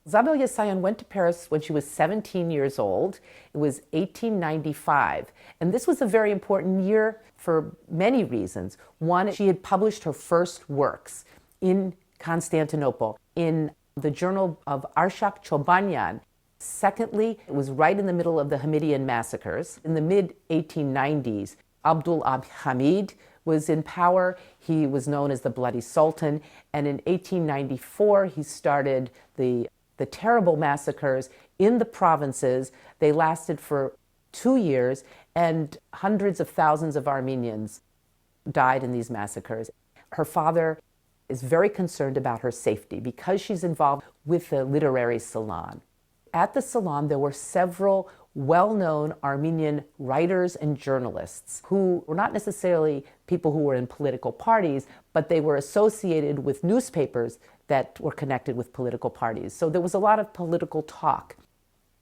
Zabel Yessayan went to Paris when she was 17 years old. It was 1895. And this was a very important year for many reasons. One, she had published her first works in Constantinople in the journal of Arshak Chobanyan. Secondly, it was right in the middle of the Hamidian massacres. In the mid-1890s, ABDUL HAMID was in power. He was known as the Bloody Sultan. And in 1894, he started the terrible massacres in the provinces. They lasted for 2 years, and hundreds of thousands of Armenians died in these massacres. Her father is very concerned about her safety because she's involved with the literary salon. At the salon, there were several well-known Armenian writers and journalists who were not necessarily people who were in political parties, but they were associated with newspapers that were connected with political parties. So there was a lot of political talk.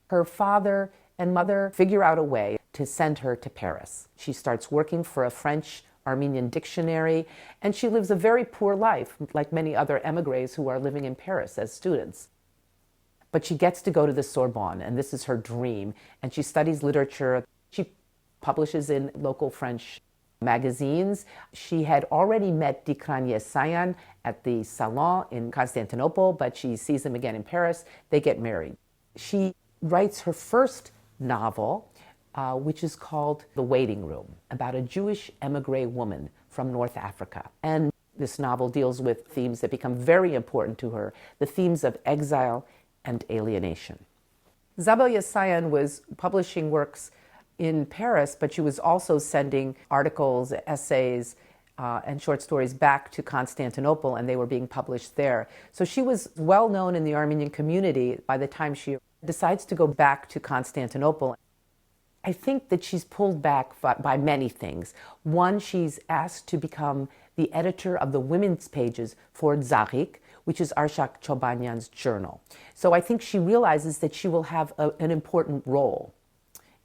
Her father and mother figure out a way to send her to Paris. She starts working for a French Armenian dictionary, and she lives a very poor life, like many other émigrés who are living in Paris as students. But she gets to go to the Sorbonne, and this is her dream, and she studies literature. She publishes in local French magazines. She had already met Judith Saryan at the Salon in Constantinople, but she sees him again in Paris. They get married. She writes her first novel, which is called The Waiting Room, about a Jewish émigré woman from North Africa. And this novel deals with themes that become very important to her, the themes of exile and alienation. Zabel Yessayan was publishing works in Paris, but she was also sending articles, essays, and short stories back to Constantinople, and they were being published there. So she was well known in the Armenian community by the time she decides to go back to Constantinople. I think that she's pulled back by many things. One, she's asked to become the editor of the women's pages for ZOHRAB, which is Arshak Chobanyan's journal. So I think she realizes that she will have an important role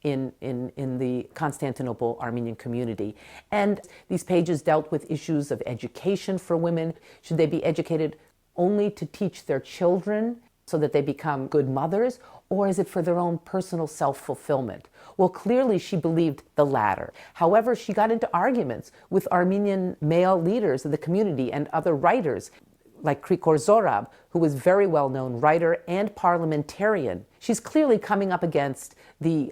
in the Constantinople Armenian community. And these pages dealt with issues of education for women. Should they be educated only to teach their children so that they become good mothers, or is it for their own personal self-fulfillment? Well, clearly she believed the latter. However, she got into arguments with Armenian male leaders of the community and other writers, like KRIKOR ZOHRAB, who was a very well-known writer and parliamentarian. She's clearly coming up against the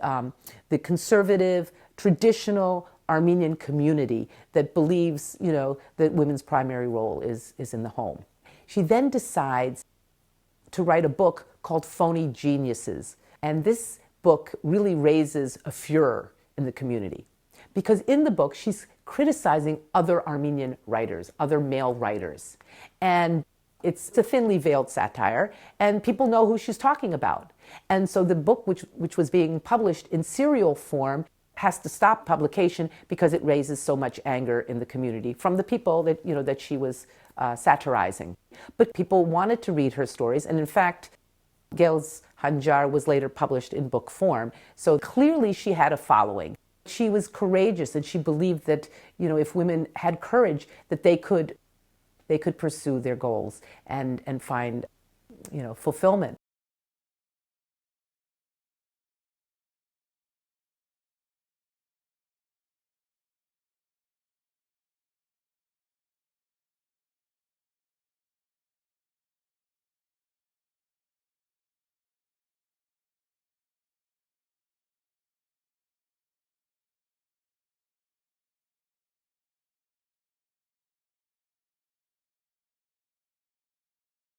conservative, traditional Armenian community that believes, that women's primary role is in the home. She then decides to write a book called Phony Geniuses. And this book really raises a furor in the community. Because in the book, she's criticizing other Armenian writers, other male writers. And it's a thinly veiled satire, and people know who she's talking about. And so the book, which was being published in serial form, has to stop publication because it raises so much anger in the community from the people that, that she was satirizing. But people wanted to read her stories, and in fact, Gail's Hanjar was later published in book form. So clearly she had a following. She was courageous, and she believed that, if women had courage, that they could pursue their goals and find, fulfillment.